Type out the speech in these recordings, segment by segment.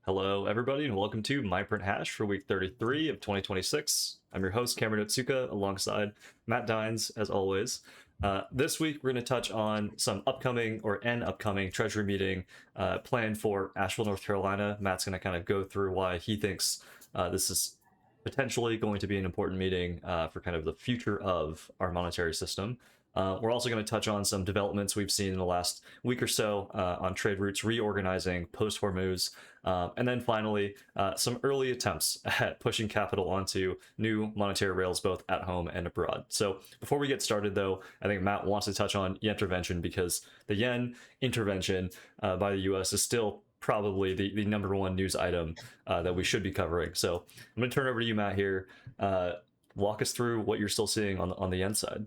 Hello, everybody, and welcome to My Print Hash for week 33 of 2026. I'm your host, Cameron Otsuka, alongside Matt Dines, as always. This week, we're going to touch on some upcoming or an upcoming Treasury meeting planned for Asheville, North Carolina. Matt's going to kind of go through why he thinks this is potentially going to be an important meeting for kind of the future of our monetary system. We're also going to touch on some developments we've seen in the last week or so on trade routes reorganizing post Hormuz. And then finally, some early attempts at pushing capital onto new monetary rails, both at home and abroad. So before we get started, though, I think Matt wants to touch on yen intervention because the yen intervention by the US is still probably the number one news item that we should be covering. So I'm going to turn it over to you, Matt, here. Walk us through what you're still seeing on the yen side.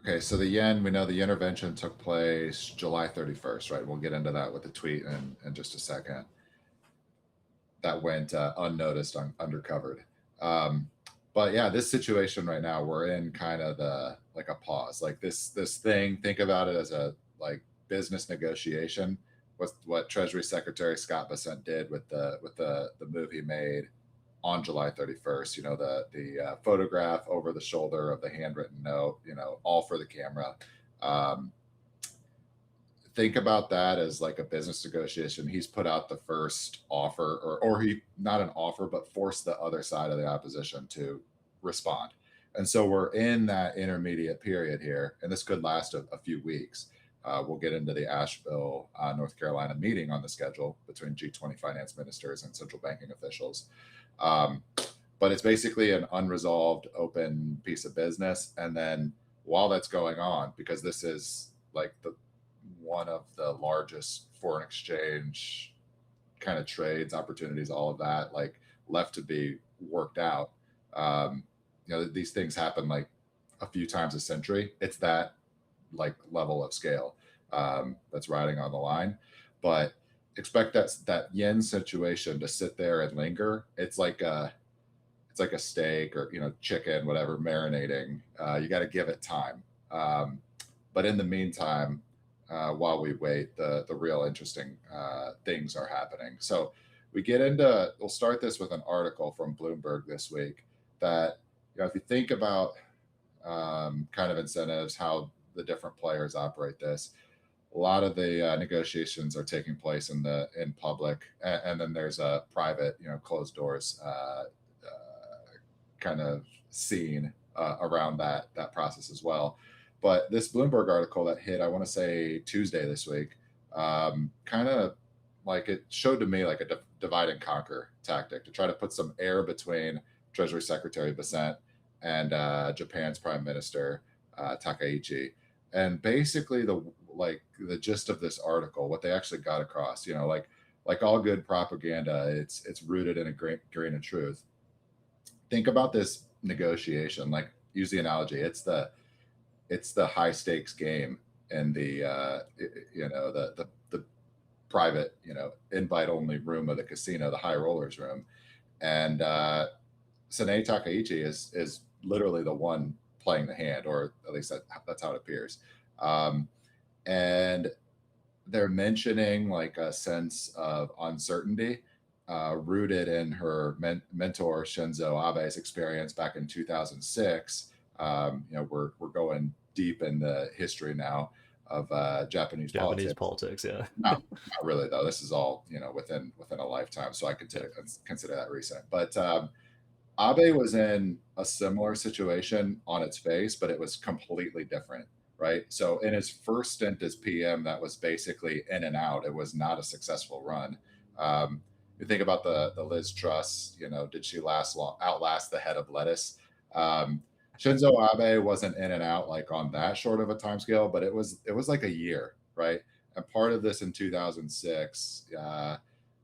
Okay, so the yen, we know the intervention took place July 31st, right? We'll get into that with the tweet in just a second. That went unnoticed, undercovered. But yeah, this situation right now, we're in kind of like a pause. Like this thing, think about it as a like business negotiation. What Treasury Secretary Scott Bessent did with the move he made on July 31st, the photograph over the shoulder of the handwritten note, all for the camera. Think about that as like a business negotiation. He's put out the first offer, or he not an offer, but forced the other side of the opposition to respond. And so we're in that intermediate period here, and this could last a few weeks. We'll get into the Asheville, North Carolina meeting on the schedule between G20 finance ministers and central banking officials. But it's basically an unresolved open piece of business. And then while that's going on, because this is like one of the largest foreign exchange kind of trades, opportunities, all of that, like left to be worked out. These things happen like a few times a century. It's that like level of scale that's riding on the line. But expect that yen situation to sit there and linger. It's like a steak or chicken, whatever, marinating. You got to give it time. But in the meantime, while we wait, the real interesting things are happening. So we'll start this with an article from Bloomberg this week that if you think about kind of incentives, how the different players operate this. A lot of the negotiations are taking place in public, and then there's a private, closed doors kind of scene around that process as well. But this Bloomberg article that hit, I want to say Tuesday this week, kind of like it showed to me like a divide and conquer tactic to try to put some air between Treasury Secretary Bessent and Japan's Prime Minister Takaichi. And basically the gist of this article, what they actually got across, like all good propaganda, it's rooted in a grain of truth. Think about this negotiation, like use the analogy. It's the high stakes game in the private, invite only room of the casino, the high rollers room. And Sanae Takaichi is literally the one playing the hand, or at least that's how it appears. And they're mentioning like a sense of uncertainty rooted in her mentor Shinzo Abe's experience back in 2006. We're going deep in the history now of Japanese politics. Yeah, not really though. This is all within a lifetime, so I could consider that recent. But Abe was in a similar situation on its face, but it was completely different, right? So in his first stint as PM, that was basically in and out. It was not a successful run. You think about the Liz Truss, did she outlast the head of lettuce? Shinzo Abe wasn't in and out like on that short of a time scale, but it was like a year, right? And part of this in 2006,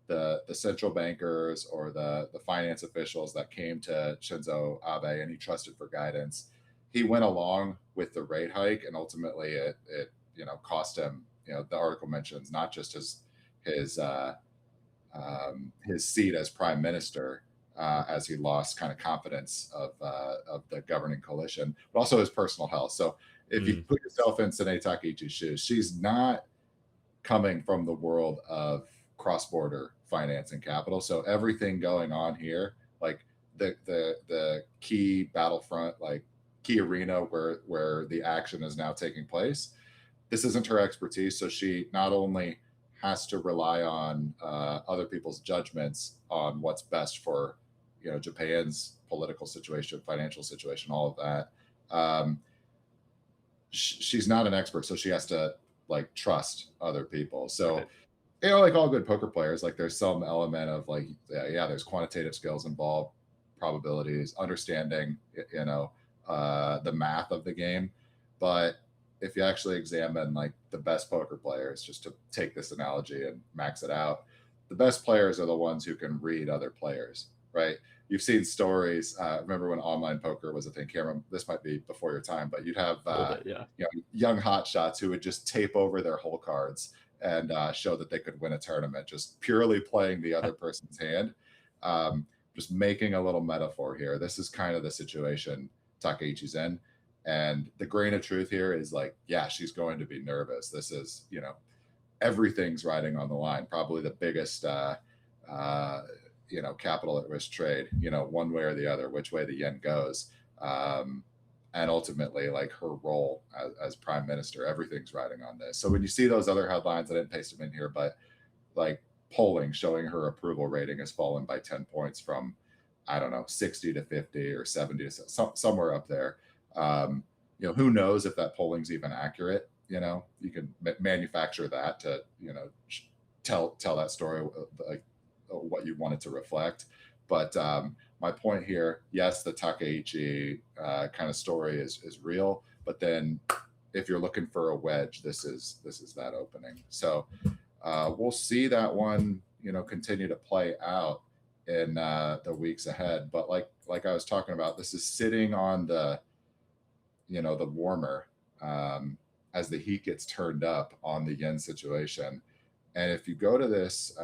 the central bankers or the finance officials that came to Shinzo Abe and he trusted for guidance, he went along with the rate hike, and ultimately it cost him. The article mentions not just his seat as prime minister, as he lost kind of confidence of the governing coalition, but also his personal health. So if you put yourself in Sanae Takaichi's shoes, she's not coming from the world of cross-border financing capital. So everything going on here, like the key battlefront, like key arena where the action is now taking place, this isn't her expertise. So she not only has to rely on other people's judgments on what's best for Japan's political situation, financial situation, all of that. She's not an expert, so she has to like trust other people. So Right. like all good poker players, like there's some element of like there's quantitative skills involved, probabilities, understanding the math of the game. But if you actually examine like the best poker players, just to take this analogy and max it out, the best players are the ones who can read other players, right? You've seen stories. Remember when online poker was a thing, Cameron? This might be before your time, but you'd have A little bit, yeah. young hot shots who would just tape over their hole cards and show that they could win a tournament, just purely playing the other person's hand. Just making a little metaphor here. This is kind of the situation Takaichi's in. And the grain of truth here is like, yeah, she's going to be nervous. This is, everything's riding on the line. Probably the biggest, capital at risk trade, one way or the other, which way the yen goes. And ultimately, like her role as prime minister, everything's riding on this. So when you see those other headlines, I didn't paste them in here, but like polling showing her approval rating has fallen by 10 points from, I don't know, 60 to 50 or 70 to somewhere up there. Who knows if that polling's even accurate? You can manufacture that to, tell that story like what you want it to reflect. But my point here, yes, the Takaichi kind of story is real, but then if you're looking for a wedge, this is that opening. So we'll see that one, continue to play out in the weeks ahead. But like I was talking about, this is sitting on the warmer as the heat gets turned up on the yen situation. And if you go to this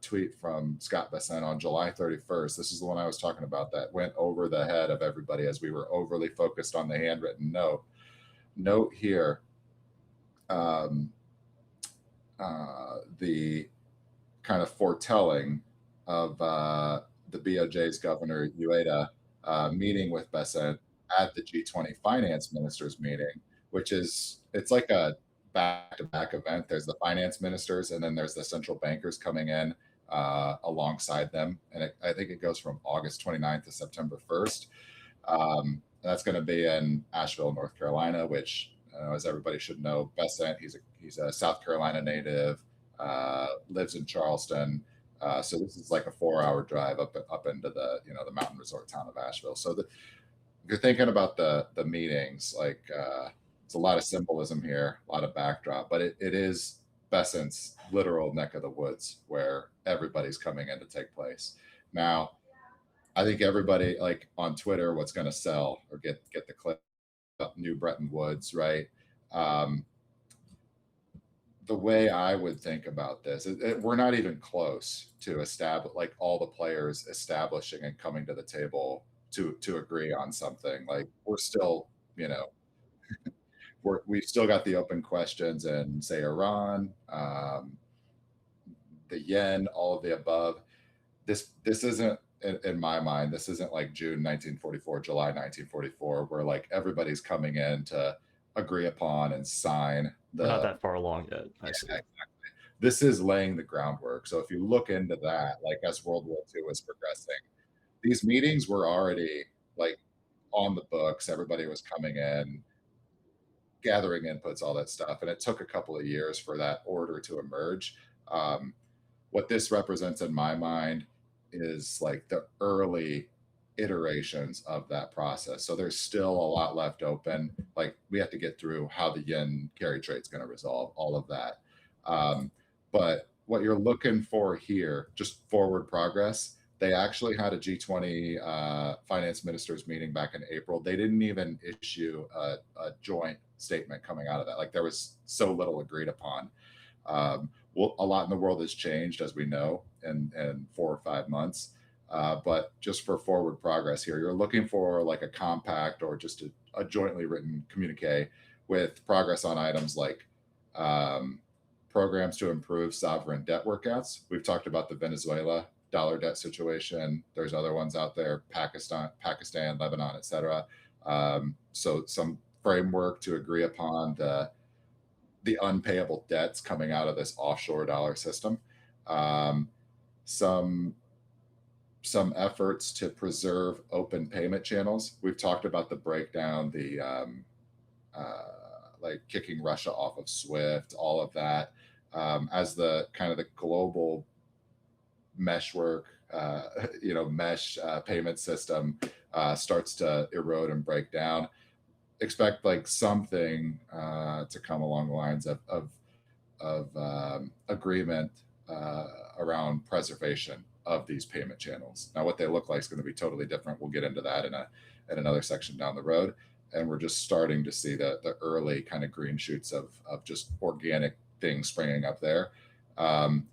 tweet from Scott Besson on July 31st, this is the one I was talking about that went over the head of everybody as we were overly focused on the handwritten note. Note here, the kind of foretelling of the BOJ's Governor Ueda meeting with Besson at the G20 finance ministers meeting, it's like a back-to-back event. There's the finance ministers, and then there's the central bankers coming in alongside them. And I think it goes from August 29th to September 1st. That's going to be in Asheville, North Carolina, which, as everybody should know, Besson, he's a South Carolina native, lives in Charleston. So this is like a 4-hour drive up into the the mountain resort town of Asheville. So if you're thinking about the meetings, like it's a lot of symbolism here, a lot of backdrop, but it is Besson's literal neck of the woods where everybody's coming in to take place. Now, I think everybody like on Twitter, what's going to sell or get the clip up new Bretton Woods, right? The way I would think about this, we're not even close to establish like all the players establishing and coming to the table to agree on something. Like we're still, we've still got the open questions and say Iran, the yen, all of the above. This isn't, in my mind, this isn't like June 1944, July 1944, where like everybody's coming in to agree upon and sign. We're not that far along yet. I see. Exactly. This is laying the groundwork. So if you look into that, like as World War II was progressing, these meetings were already like on the books. Everybody was coming in, gathering inputs, all that stuff. And it took a couple of years for that order to emerge. What this represents in my mind is like the early iterations of that process. So there's still a lot left open. Like we have to get through how the yen carry trade is going to resolve all of that. But what you're looking for here, just forward progress. They actually had a G20 finance ministers meeting back in April. They didn't even issue a joint statement coming out of that. Like there was so little agreed upon. Well, a lot in the world has changed, as we know, in 4 or 5 months. But just for forward progress here, you're looking for like a compact or just a jointly written communique with progress on items like programs to improve sovereign debt workouts. We've talked about the Venezuela dollar debt situation. There's other ones out there, Pakistan, Lebanon, etc. So some framework to agree upon the unpayable debts coming out of this offshore dollar system. Some efforts to preserve open payment channels. We've talked about the breakdown, the like kicking Russia off of SWIFT, all of that, as the kind of the global meshwork, mesh payment system starts to erode and break down. Expect like something to come along the lines of agreement around preservation of these payment channels. Now, what they look like is going to be totally different. We'll get into that in another section down the road. And we're just starting to see the early kind of green shoots of just organic things springing up there. On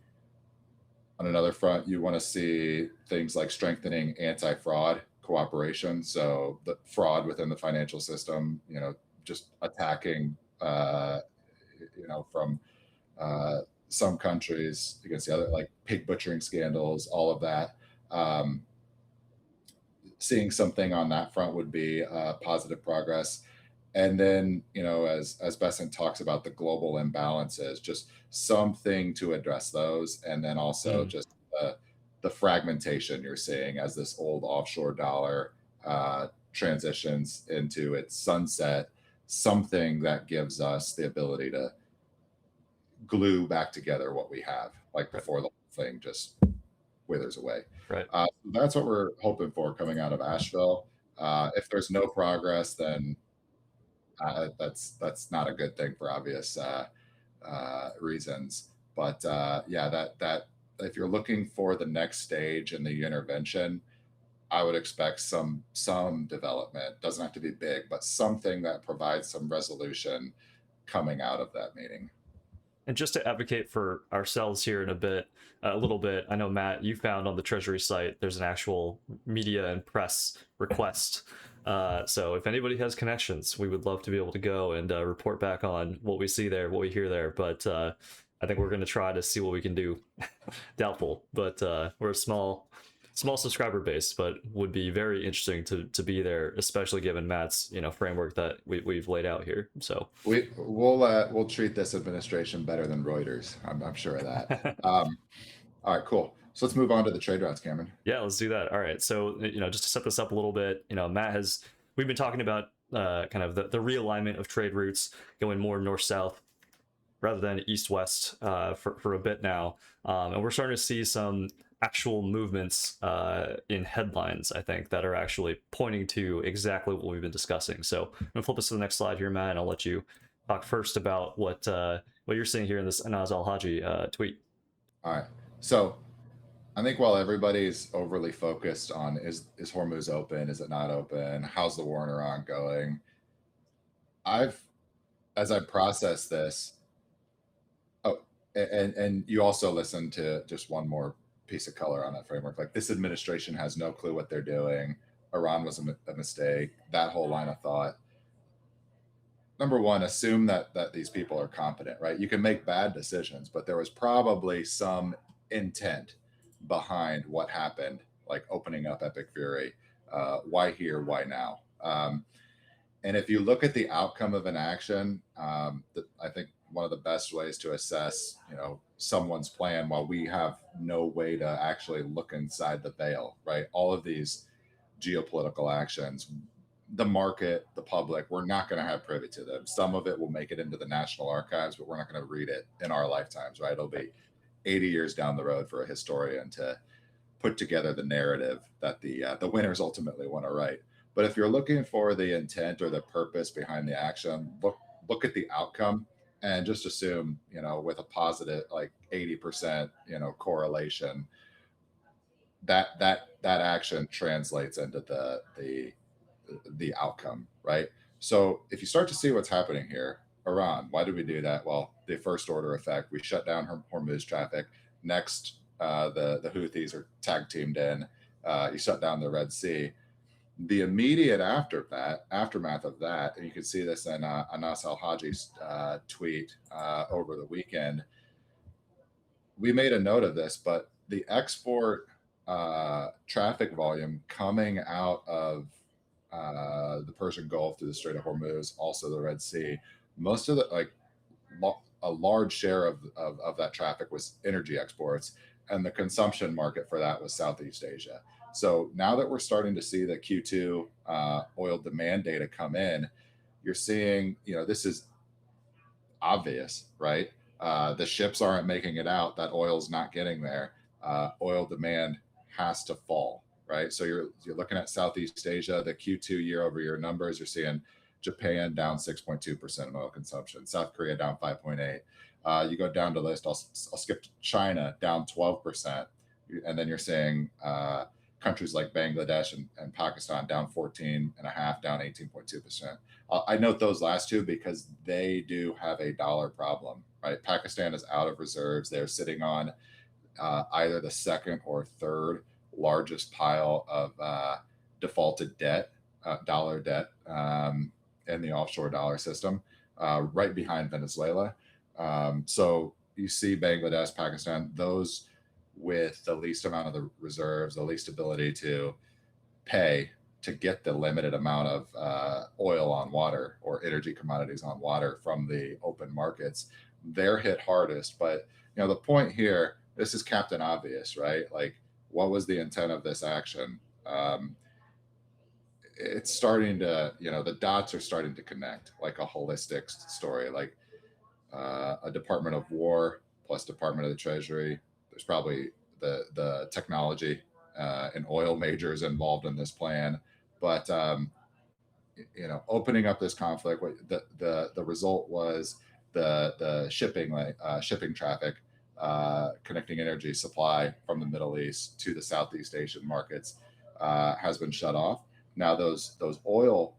another front, you want to see things like strengthening anti-fraud cooperation. So the fraud within the financial system, just attacking, from some countries against the other, like pig butchering scandals, all of that. Seeing something on that front would be positive progress. And then, as Besant talks about the global imbalances, just something to address those. And then also just the fragmentation you're seeing as this old offshore dollar transitions into its sunset, something that gives us the ability to glue back together what we have, like before the whole thing just withers away. Right. That's what we're hoping for coming out of Asheville. If there's no progress, then that's not a good thing for obvious reasons. But that if you're looking for the next stage in the intervention, I would expect some development. Doesn't have to be big, but something that provides some resolution coming out of that meeting. And just to advocate for ourselves here in a little bit, I know, Matt, you found on the Treasury site there's an actual media and press request. So if anybody has connections, we would love to be able to go and report back on what we see there, what we hear there. But I think we're going to try to see what we can do. Doubtful, but we're a small subscriber base, but would be very interesting to be there, especially given Matt's framework that we've laid out here. So we'll treat this administration better than Reuters. I'm sure of that. All right, cool. So let's move on to the trade routes, Cameron. Yeah, let's do that. All right. So just to set this up a little bit, we've been talking about kind of the realignment of trade routes going more north-south rather than east-west for a bit now, and we're starting to see some actual movements in headlines, I think, that are actually pointing to exactly what we've been discussing. So I'm gonna flip us to the next slide here, Matt, and I'll let you talk first about what you're seeing here in this Anaz Al-Haji tweet. All right. So I think while everybody's overly focused on is Hormuz open, is it not open, how's the war in Iran going, as I process this, and you also listen to just one more piece of color on that framework. Like, this administration has no clue what they're doing. Iran was a mistake. That whole line of thought. Number one, assume that these people are competent, right? You can make bad decisions, but there was probably some intent behind what happened, like opening up Epic Fury. Why here? Why now? And if you look at the outcome of an action, I think one of the best ways to assess, someone's plan, while we have no way to actually look inside the veil, right? All of these geopolitical actions, the market, the public, we're not going to have privy to them. Some of it will make it into the National Archives, but we're not going to read it in our lifetimes, right? It'll be 80 years down the road for a historian to put together the narrative that the winners ultimately want to write. But if you're looking for the intent or the purpose behind the action, look at the outcome and just assume, with a positive, like 80%, correlation, that action translates into the outcome, right? So if you start to see what's happening here, Iran, why did we do that? Well, the first order effect, we shut down Hormuz traffic. Next, the Houthis are tag teamed in. You shut down the Red Sea. The immediate aftermath of that, and you can see this in Anas Al-Haji's tweet over the weekend, we made a note of this, but the export traffic volume coming out of the Persian Gulf through the Strait of Hormuz, also the Red Sea, most of the a large share of that traffic was energy exports, and the consumption market for that was Southeast Asia. So now that we're starting to see the Q2 oil demand data come in, you're seeing, this is obvious, right? The ships aren't making it out. That oil's not getting there. Oil demand has to fall, right? So you're looking at Southeast Asia, the Q2 year-over-year numbers. You're seeing Japan down 6.2% in oil consumption, South Korea down 5.8. You go down the list. I'll skip to China, down 12%, and then you're seeing countries like Bangladesh and Pakistan down 14.5, down 18.2%. I note those last two because they do have a dollar problem, right? Pakistan is out of reserves. They're sitting on either the second or third largest pile of defaulted debt, dollar debt, in the offshore dollar system, right behind Venezuela. So you see Bangladesh, Pakistan, those with the least amount of the reserves, the least ability to pay to get the limited amount of oil on water or energy commodities on water from the open markets. They're hit hardest. But the point here, this is Captain Obvious, right? Like, what was the intent of this action? It's starting to, the dots are starting to connect like a holistic story, like a Department of War plus Department of the Treasury. There's probably the technology and oil majors involved in this plan. But opening up this conflict, the result was the shipping traffic connecting energy supply from the Middle East to the Southeast Asian markets has been shut off. Now those oil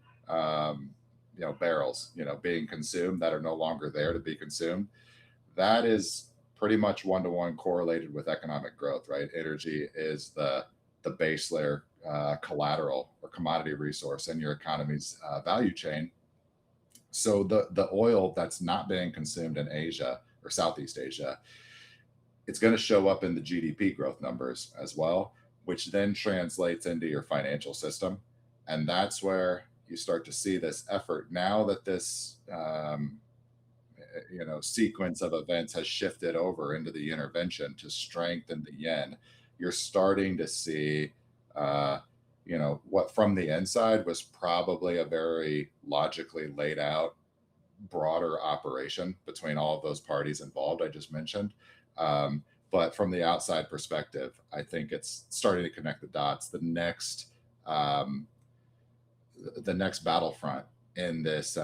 barrels being consumed that are no longer there to be consumed, that is pretty much one-to-one correlated with economic growth, right? Energy is the base layer collateral or commodity resource in your economy's value chain. So the oil that's not being consumed in Asia or Southeast Asia, it's going to show up in the GDP growth numbers as well, which then translates into your financial system. And that's where you start to see this effort. Now that this sequence of events has shifted over into the intervention to strengthen the yen, you're starting to see what from the inside was probably a very logically laid out broader operation between all of those parties involved I just mentioned. But from the outside perspective, I think it's starting to connect the dots. The next battlefront in this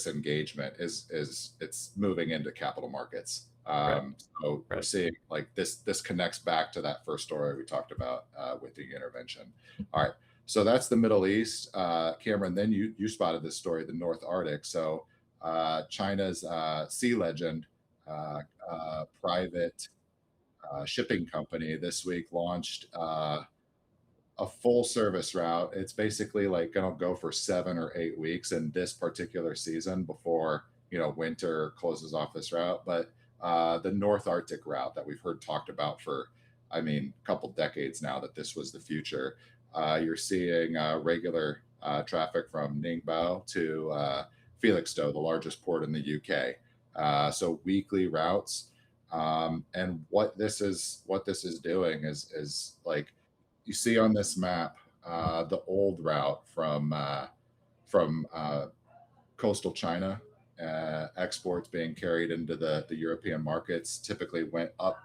engagement is it's moving into capital markets. So we're seeing like this connects back to that first story we talked about with the intervention. All right, so that's the Middle East. Cameron, then you spotted this story, the North Arctic. So China's Sea Legend private shipping company this week launched a full service route. It's basically like going to go for 7 or 8 weeks in this particular season before winter closes off this route. But the North Arctic route that we've heard talked about for a couple decades now, that this was the future. You're seeing regular traffic from Ningbo to Felixstowe, the largest port in the UK. So weekly routes. And what this is doing is like, you see on this map the old route from coastal China, exports being carried into the European markets, typically went up,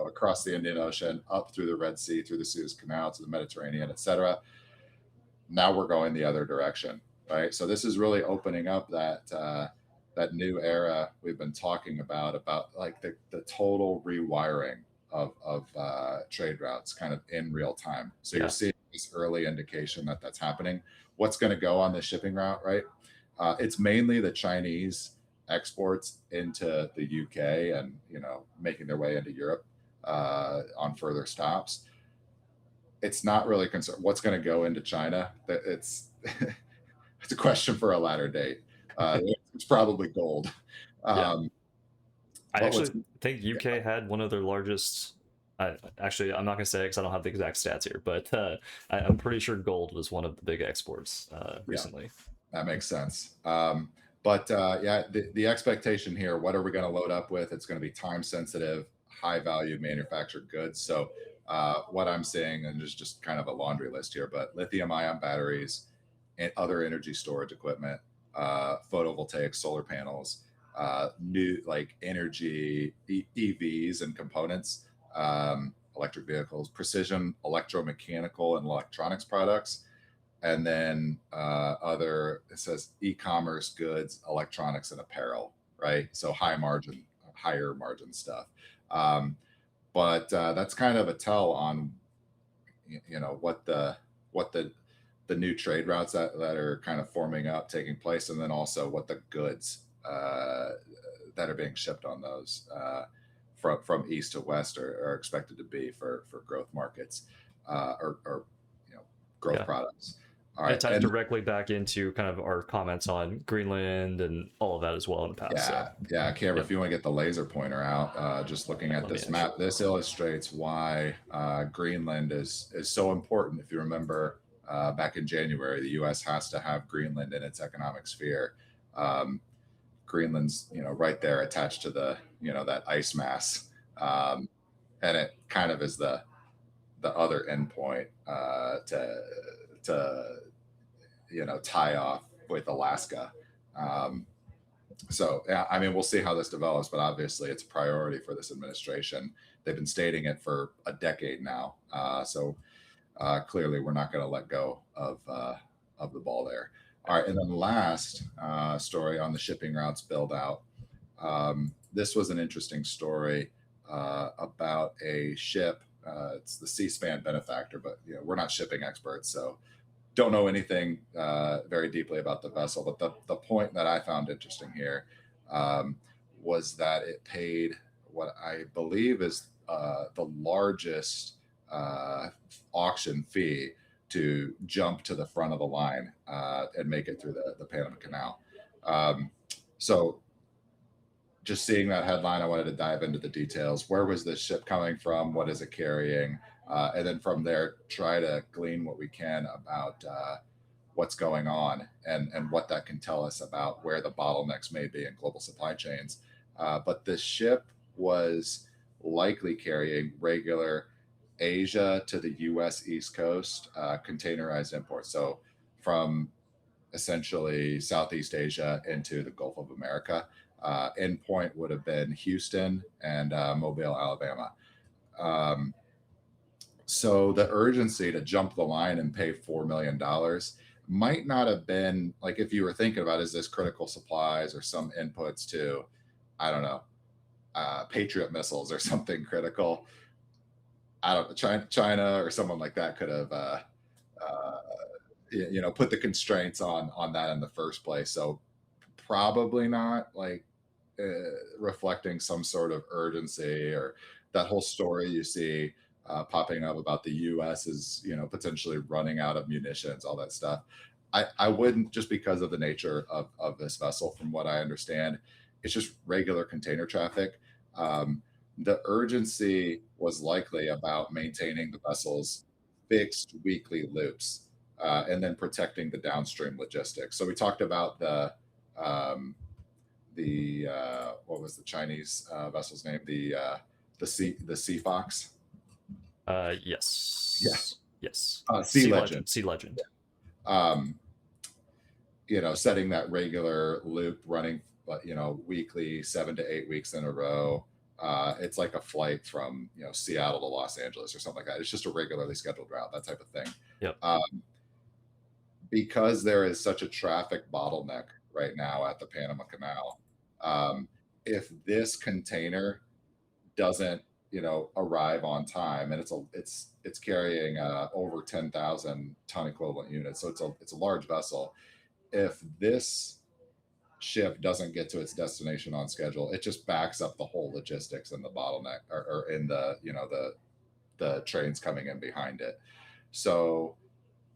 across the Indian Ocean, up through the Red Sea, through the Suez Canal to the Mediterranean, etc. Now we're going the other direction, right? So this is really opening up that new era we've been talking about like the total rewiring of trade routes kind of in real time. So you're seeing this early indication that that's happening. What's going to go on the shipping route, right? It's mainly the Chinese exports into the UK and making their way into Europe on further stops. It's not really concerned what's going to go into China. It's a question for a latter date. It's probably gold. I What was actually think UK had one of their largest. Actually, I'm not gonna say because I don't have the exact stats here, but I'm pretty sure gold was one of the big exports yeah, recently. that makes sense. But yeah, the expectation here, what are we going to load up with? It's going to be time sensitive, high value manufactured goods. So what I'm saying, and there's just kind of a laundry list here, but lithium ion batteries and other energy storage equipment, photovoltaic solar panels, new like energy EVs and components, electric vehicles, precision electromechanical and electronics products, and then other, it says e-commerce goods, electronics, and apparel, right? So higher margin stuff. um, but that's kind of a tell on what the new trade routes that are kind of forming up, taking place, and then also what the goods that are being shipped on those from east to west are expected to be for growth markets, or growth Yeah. products. All And it right. ties And directly back into kind of our comments on Greenland and all of that as well in the past. So, yeah, Cameron, yep. if you want to get the laser pointer out, just looking at Let me this actually. map, this illustrates why Greenland is so important. If you remember, back in January, the U.S. has to have Greenland in its economic sphere. Um, Greenland's right there attached to that ice mass, and it kind of is the other endpoint to tie off with Alaska. Um, so yeah, I mean, we'll see how this develops, but obviously it's a priority for this administration. They've been stating it for a decade now. So clearly, we're not going to let go of the ball there. All right, and then last story on the shipping routes build out. This was an interesting story about a ship. It's the C-SPAN benefactor, but we're not shipping experts, so don't know anything very deeply about the vessel. But the point that I found interesting here um, was that it paid what I believe is the largest auction fee to jump to the front of the line and make it through the Panama Canal. So just seeing that headline, I wanted to dive into the details. Where was this ship coming from? What is it carrying? And then from there, try to glean what we can about what's going on and what that can tell us about where the bottlenecks may be in global supply chains. But the ship was likely carrying regular Asia to the U.S. East Coast containerized imports. So from essentially Southeast Asia into the Gulf of America. Endpoint would have been Houston and Mobile, Alabama. So the urgency to jump the line and pay $4 million might not have been like, if you were thinking about, is this critical supplies or some inputs to, I don't know, Patriot missiles or something critical. I don't know, China or someone like that could have put the constraints on that in the first place. So probably not like reflecting some sort of urgency, or that whole story you see popping up about the U.S. is potentially running out of munitions, all that stuff. I wouldn't, just because of the nature of this vessel. From what I understand, it's just regular container traffic. The urgency was likely about maintaining the vessel's fixed weekly loops, and then protecting the downstream logistics. So we talked about um, the what was the Chinese vessel's name? The Sea Fox. Yes. Yes. Sea Legend. Sea Legend. Um, setting that regular loop running, weekly, 7 to 8 weeks in a row. It's like a flight from Seattle to Los Angeles or something like that. It's just a regularly scheduled route, that type of thing. Yep. Because there is such a traffic bottleneck right now at the Panama Canal. If this container doesn't arrive on time, and it's carrying over 10,000 ton equivalent units, so it's a large vessel. If this ship doesn't get to its destination on schedule, it just backs up the whole logistics and the bottleneck, or in the trains coming in behind it. So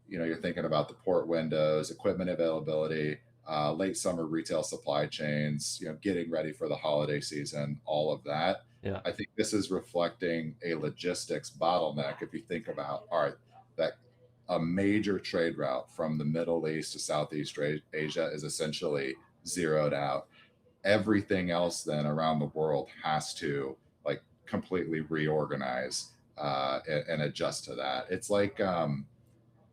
you're thinking about the port windows, equipment availability, late summer retail supply chains, getting ready for the holiday season, all of that. Yeah. I think this is reflecting a logistics bottleneck. If you think about, all right, that a major trade route from the Middle East to Southeast Asia is essentially zeroed out. Everything else then around the world has to like completely reorganize and adjust to that. It's like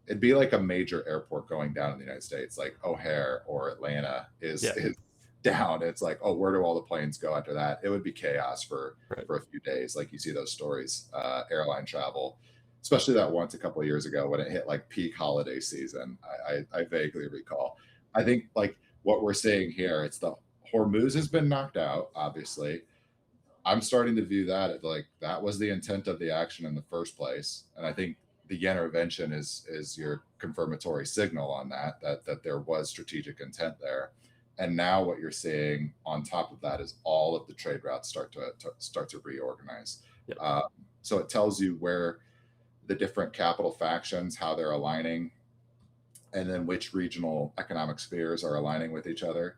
it'd be like a major airport going down in the United States, like O'Hare or Atlanta Yeah. is down. It's like, oh, where do all the planes go after that? It would be chaos Right. for a few days. Like you see those stories, airline travel, especially that once a couple of years ago when it hit like peak holiday season. I vaguely recall. I think like what we're seeing here, it's the Hormuz has been knocked out, obviously. I'm starting to view that as like that was the intent of the action in the first place. And I think the intervention is your confirmatory signal on that there was strategic intent there. And now what you're seeing on top of that is all of the trade routes start to reorganize. Yep. So it tells you where the different capital factions, how they're aligning, and then which regional economic spheres are aligning with each other.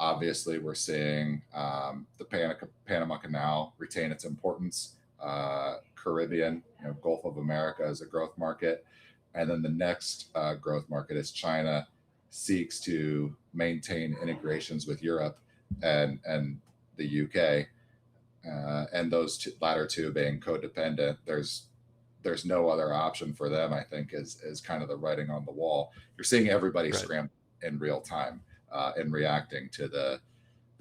Obviously, we're seeing the Panama Canal retain its importance. Caribbean, Gulf of America is a growth market. And then the next growth market is China seeks to maintain integrations with Europe and the UK. And those latter two being codependent, there's no other option for them, I think, is kind of the writing on the wall. You're seeing everybody scramble in real time and reacting to the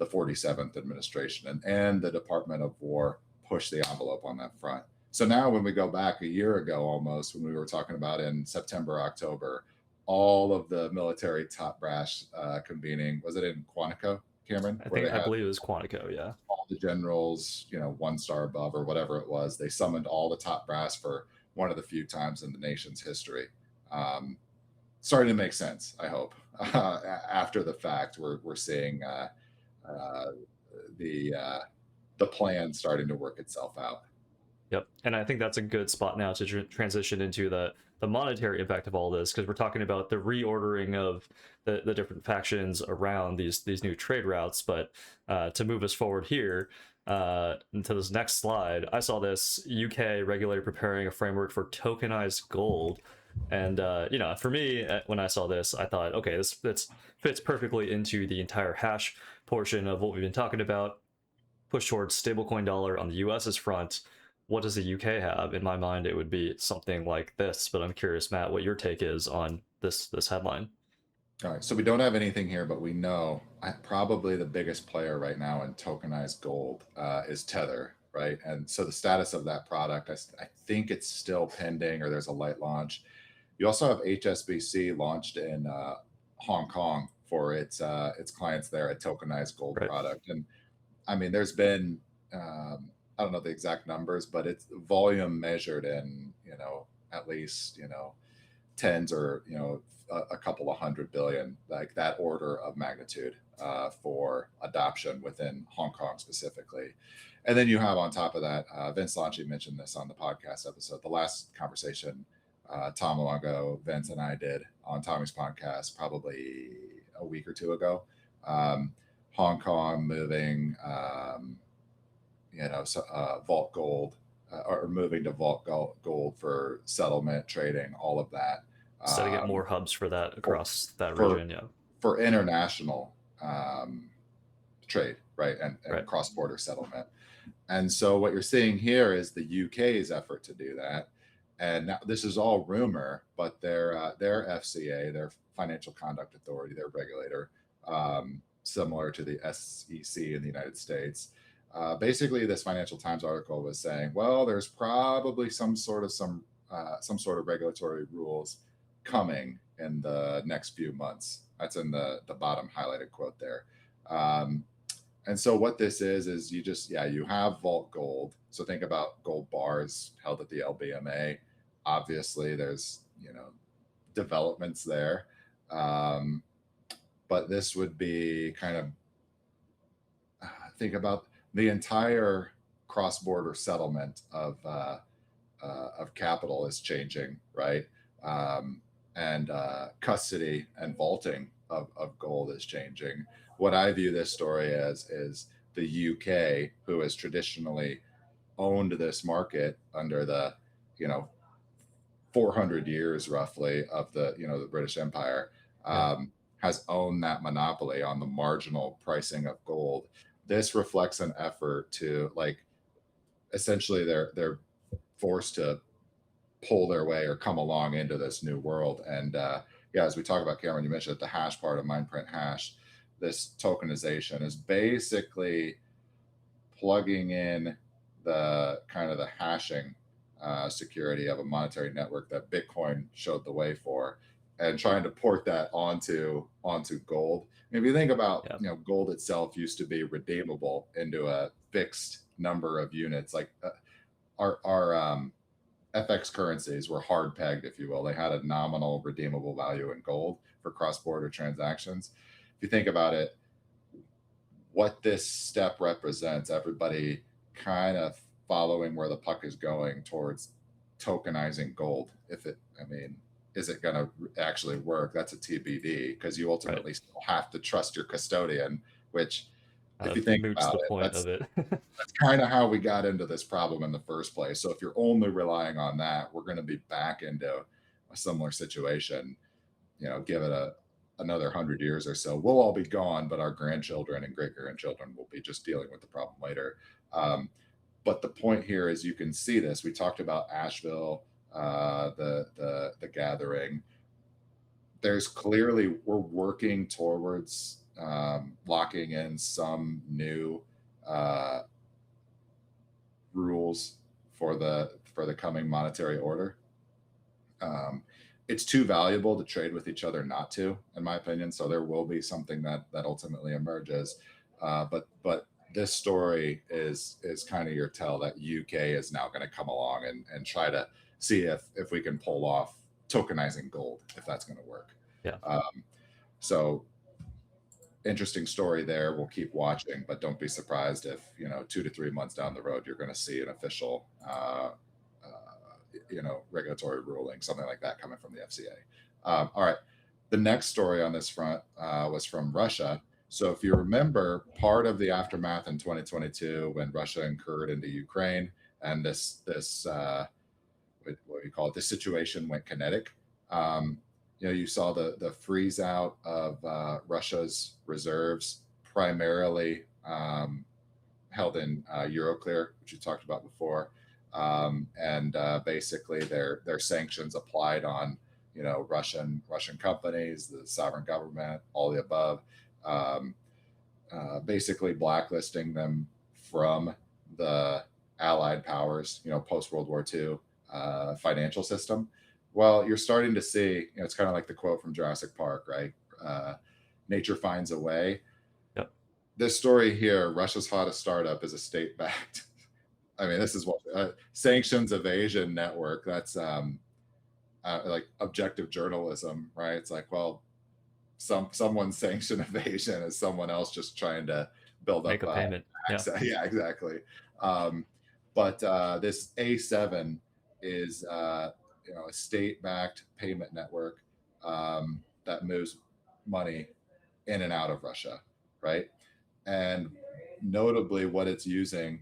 47th administration and the Department of War push the envelope on that front. So now when we go back a year ago almost, when we were talking about in September, October, all of the military top brass convening, was it in Quantico, Cameron? I believe it was Quantico, yeah. All the generals, 1 star above or whatever it was, they summoned all the top brass for one of the few times in the nation's history. Starting to make sense, I hope. After the fact, we're seeing the plan starting to work itself out. Yep, and I think that's a good spot now to transition into the monetary impact of all this, because we're talking about the reordering of the different factions around these new trade routes. But to move us forward here into this next slide, I saw this UK regulator preparing a framework for tokenized gold. And for me, when I saw this, I thought, okay, this fits perfectly into the entire hash portion of what we've been talking about. Push towards stablecoin dollar on the US's front. What does the UK have? In my mind, it would be something like this, but I'm curious, Matt, what your take is on this headline. All right, so we don't have anything here, but we know probably the biggest player right now in tokenized gold is Tether, right? And so the status of that product, I think it's still pending, or there's a light launch. You also have HSBC launched in Hong Kong for its clients there, a tokenized gold product. And I mean, there's been I don't know the exact numbers, but it's volume measured in at least tens or a couple of 100 billion, like that order of magnitude for adoption within Hong Kong specifically. And then you have on top of that, Vince Lanchi mentioned this on the podcast episode, the last conversation Tom Luongo, Vince, and I did on Tommy's podcast probably a week or two ago. Hong Kong moving, vault gold or moving to vault gold for settlement, trading, all of that. So to get more hubs for that across that region, yeah. For international trade, right, and cross-border settlement. And so what you're seeing here is the UK's effort to do that. And now this is all rumor, but their FCA, their Financial Conduct Authority, their regulator, similar to the SEC in the United States. Basically, this Financial Times article was saying, well, there's probably some sort of regulatory rules coming in the next few months. That's in the bottom highlighted quote there. And so what this is you have vault gold. So think about gold bars held at the LBMA. Obviously, there's developments there, but this would be kind of think about the entire cross-border settlement of capital is changing, right? and custody and vaulting of gold is changing. What I view this story as is the UK, who has traditionally owned this market under the, you know, 400 years roughly of the, you know, the British Empire, Yeah. has owned that monopoly on the marginal pricing of gold. This reflects an effort to, like, essentially they're forced to pull their way or come along into this new world. And yeah, as we talk about, Cameron, you mentioned the hash part of Mindprint Hash. This tokenization is basically plugging in the kind of the hashing security of a monetary network that Bitcoin showed the way for, and trying to port that onto gold. And if you think about, Yeah. you know, gold itself used to be redeemable into a fixed number of units. Like our FX currencies were hard pegged, if you will. They had a nominal redeemable value in gold for cross border transactions. If you think about it, what this step represents, everybody kind of following where the puck is going towards tokenizing gold. If it, I mean, is it going to actually work? That's a TBD, because you Right. ultimately still have to trust your custodian, which, if you think Moots about the it, point of it. that's kind of how we got into this problem in the first place. So if you're only relying on that, we're going to be back into a similar situation. You know, give it another 100 years or so, we'll all be gone, but our grandchildren and great grandchildren will be just dealing with the problem later. But the point here is, you can see this. We talked about Asheville, the gathering. There's clearly, we're working towards locking in some new rules for the coming monetary order. It's too valuable to trade with each other not to, in my opinion. So there will be something that ultimately emerges. But this story is kind of your tell that UK is now going to come along and try to see if we can pull off tokenizing gold, if that's going to work. Yeah. So interesting story there. We'll keep watching, but don't be surprised if, you know, 2 to 3 months down the road, you're going to see an official you know, regulatory ruling, something like that, coming from the FCA. All right. The next story on this front was from Russia. So if you remember, part of the aftermath in 2022, when Russia incurred into Ukraine, and this what do you call it? This situation went kinetic. You know, you saw the freeze out of Russia's reserves, primarily held in Euroclear, which you talked about before. And basically their sanctions applied on, you know, Russian companies, the sovereign government, all the above, basically blacklisting them from the Allied powers, you know, post World War II financial system. Well, you're starting to see, you know, it's kind of like the quote from Jurassic Park, right? Nature finds a way. Yep. This story here, Russia's hottest startup, is a state-backed, I mean, this is what sanctions evasion network. That's like objective journalism, right? It's like, well, someone's sanction evasion is someone else just trying to build Make up a payment. access. Yeah, exactly. But this A7 is you know, a state-backed payment network that moves money in and out of Russia, right? And notably, what it's using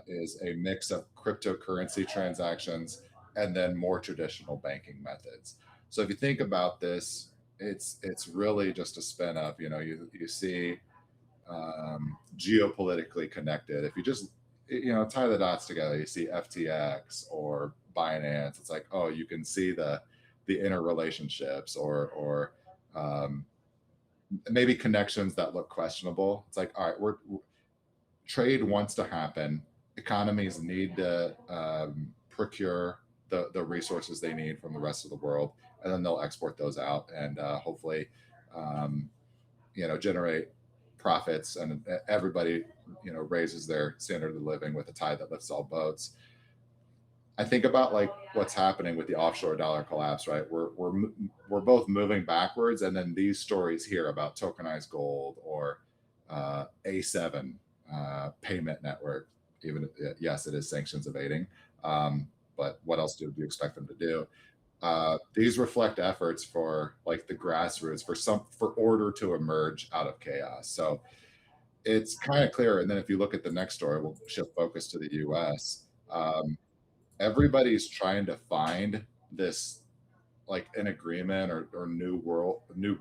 is a mix of cryptocurrency transactions and then more traditional banking methods. So if you think about this, it's really just a spin up. You know, you see geopolitically connected. If you just, you know, tie the dots together, you see FTX or Binance. It's like, oh, you can see the interrelationships or maybe connections that look questionable. It's like, all right, trade wants to happen. Economies need to procure the resources they need from the rest of the world, and then they'll export those out and hopefully, you know, generate profits, and everybody, you know, raises their standard of living with a tide that lifts all boats. I think about like what's happening with the offshore dollar collapse, right? We're both moving backwards, and then these stories here about tokenized gold or A7 payment network. Even if, yes, it is sanctions evading, but what else do you expect them to do? These reflect efforts for like the grassroots for order to emerge out of chaos. So it's kind of clear. And then if you look at the next story, we'll shift focus to the U.S. Everybody's trying to find this like an agreement or new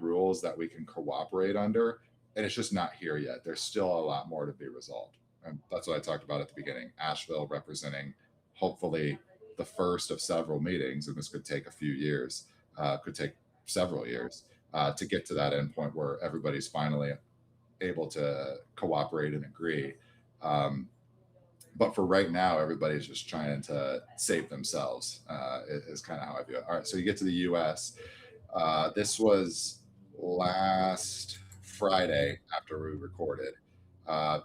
rules that we can cooperate under, and it's just not here yet. There's still a lot more to be resolved, and that's what I talked about at the beginning. Asheville representing hopefully the first of several meetings, and this could take a few years, could take several years to get to that endpoint where everybody's finally able to cooperate and agree. But for right now, everybody's just trying to save themselves. Is kind of how I view it. All right, so you get to the U.S. This was last Friday after we recorded.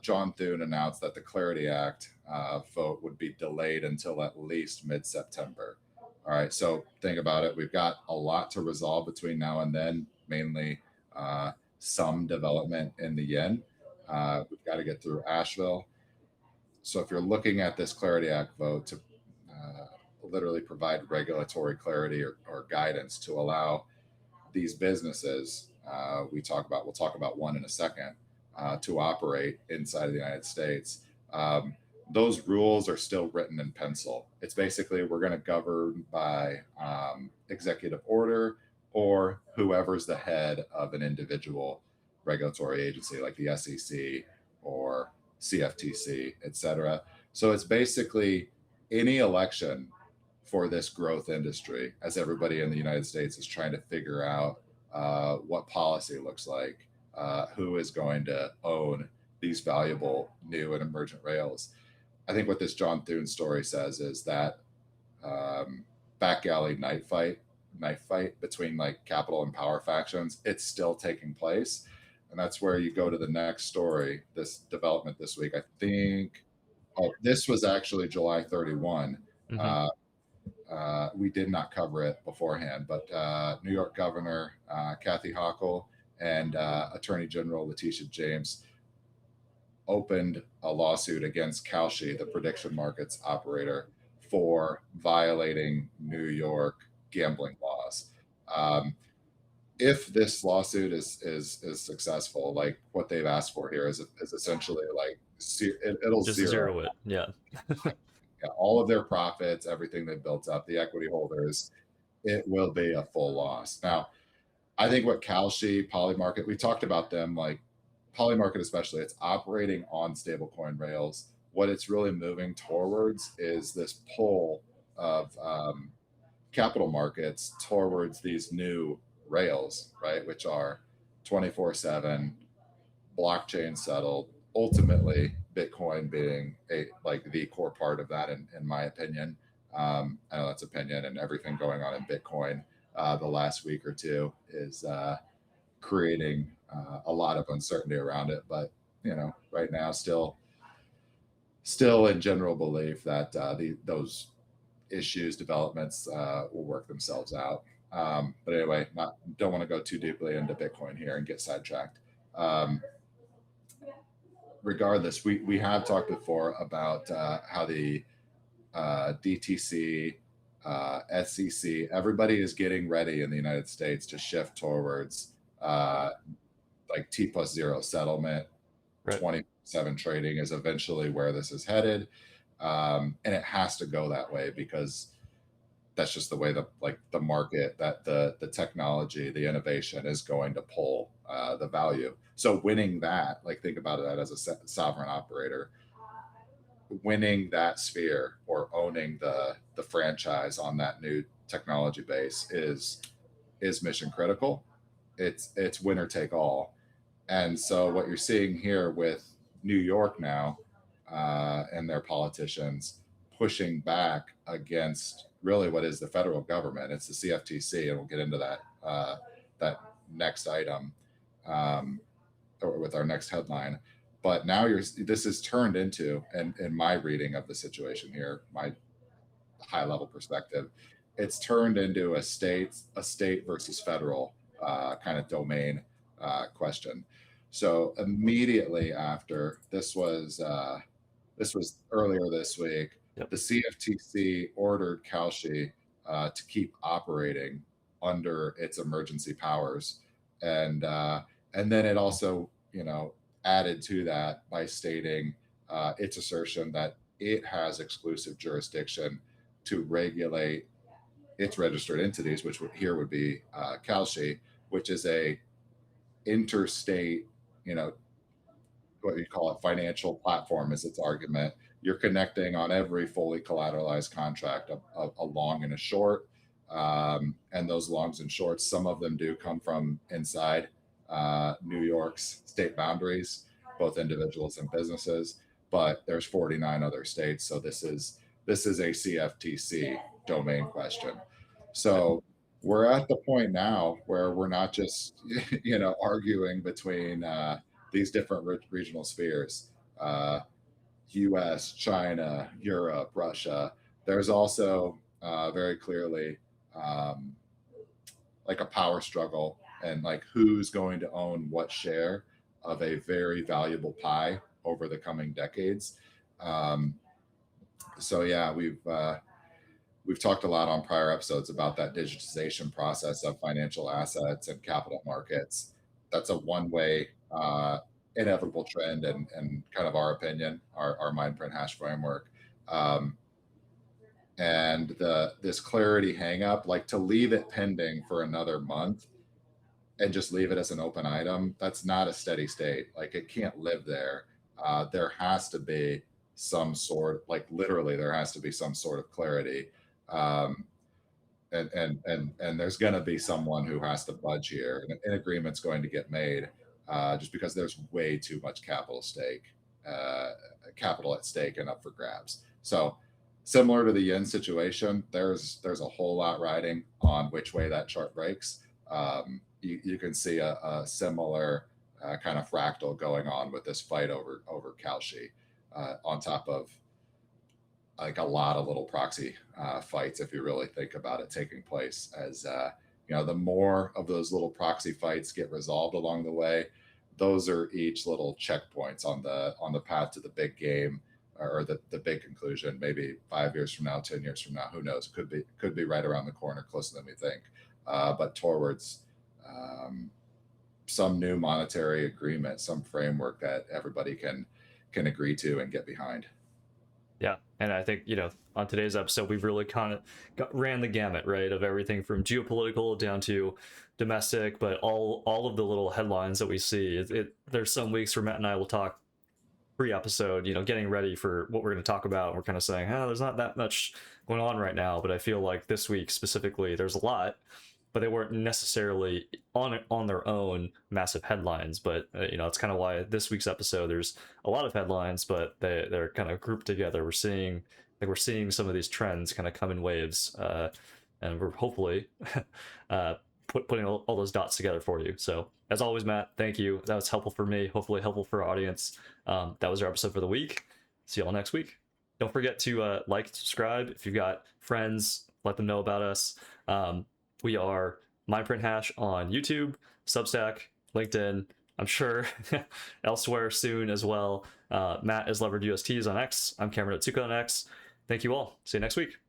John Thune announced that the Clarity Act vote would be delayed until at least mid-September. All right, so think about it. We've got a lot to resolve between now and then, mainly some development in the yen. We've got to get through Asheville. So if you're looking at this Clarity Act vote to literally provide regulatory clarity or guidance to allow these businesses, we'll talk about one in a second, to operate inside of the United States. Those rules are still written in pencil. It's basically we're going to govern by executive order or whoever's the head of an individual regulatory agency like the SEC or CFTC, et cetera. So it's basically any election for this growth industry as everybody in the United States is trying to figure out what policy looks like, who is going to own these valuable new and emergent rails. I think what this John Thune story says is that back alley knife fight between like capital and power factions, it's still taking place. And that's where you go to the next story, this development this week. I think, this was actually July 31. We did not cover it beforehand, but New York Governor Kathy Hochul and Attorney General Letitia James opened a lawsuit against Kalshi, the prediction markets operator, for violating New York gambling laws. If this lawsuit is successful, like what they've asked for here is essentially like it'll Just zero it. Yeah. all of their profits, everything they've built up, the equity holders, it will be a full loss. Now, I think what Kalshi, Polymarket, we talked about them, like Polymarket especially, it's operating on stablecoin rails. What it's really moving towards is this pull of capital markets towards these new rails, right, which are 24/7 blockchain settled, ultimately Bitcoin being the core part of that, in my opinion. I know that's opinion, and everything going on in Bitcoin the last week or two is creating a lot of uncertainty around it. But right now, still in general belief that those issues, developments will work themselves out. But anyway, don't want to go too deeply into Bitcoin here and get sidetracked. Regardless, we have talked before about how the DTC, SEC, everybody is getting ready in the United States to shift towards like T+0 settlement. Right. 24/7 trading is eventually where this is headed, and it has to go that way because that's just the way the market, that the technology, the innovation is going to pull the value. So winning that, like think about that as a sovereign operator, winning that sphere or owning the franchise on that new technology base is mission critical. It's winner take all. And so what you're seeing here with New York now and their politicians pushing back against really what is the federal government. It's the CFTC, and we'll get into that next item or with our next headline. But now this is turned into, and in my reading of the situation here, my high level perspective, it's turned into a state versus federal kind of domain question. So immediately after this was earlier this week, yep. The CFTC ordered Kalshi to keep operating under its emergency powers. And then it also, added to that by stating its assertion that it has exclusive jurisdiction to regulate its registered entities, which here would be Kalshi, which is a interstate, what you call it, financial platform is its argument. You're connecting on every fully collateralized contract, a long and a short. And those longs and shorts, some of them do come from inside New York's state boundaries, both individuals and businesses. But there's 49 other states, so this is a CFTC domain question. So we're at the point now where we're not just arguing between these different regional spheres, US, China, Europe, Russia. There's also very clearly like a power struggle, and like who's going to own what share of a very valuable pie over the coming decades. So yeah, we've talked a lot on prior episodes about that digitization process of financial assets and capital markets. That's a one-way inevitable trend, and kind of our opinion, our mind print hash framework. And this clarity hang up, like to leave it pending for another month and just leave it as an open item, that's not a steady state. Like it can't live there. There has to be some sort, like literally there has to be some sort of clarity. And there's going to be someone who has to budge here, and an agreement's going to get made, just because there's way too much capital at stake and up for grabs. So similar to the yen situation, there's a whole lot riding on which way that chart breaks. You can see a similar kind of fractal going on with this fight over Kalshi, on top of like a lot of little proxy fights, if you really think about it, taking place as the more of those little proxy fights get resolved along the way, those are each little checkpoints on the path to the big game, or the big conclusion. Maybe 5 years from now, 10 years from now, who knows? Could be right around the corner, closer than we think, but towards some new monetary agreement, some framework that everybody can agree to and get behind. Yeah, and I think on today's episode we've really kind of ran the gamut, right, of everything from geopolitical down to domestic, but all of the little headlines that we see. There's some weeks where Matt and I will talk pre-episode, getting ready for what we're going to talk about. We're kind of saying, there's not that much going on right now, but I feel like this week specifically there's a lot, but they weren't necessarily on their own massive headlines. But it's kind of why this week's episode there's a lot of headlines, but they're kind of grouped together. We're seeing some of these trends kind of come in waves, and we're hopefully putting all those dots together for you. So as always, Matt, thank you. That was helpful for me, hopefully helpful for our audience. That was our episode for the week. See y'all next week. Don't forget to like, subscribe. If you've got friends, let them know about us. We are MindPrint Hash on YouTube, Substack, LinkedIn, I'm sure elsewhere soon as well. Matt is Levered USTs on X. I'm Cameron Otsuka on X. Thank you all. See you next week.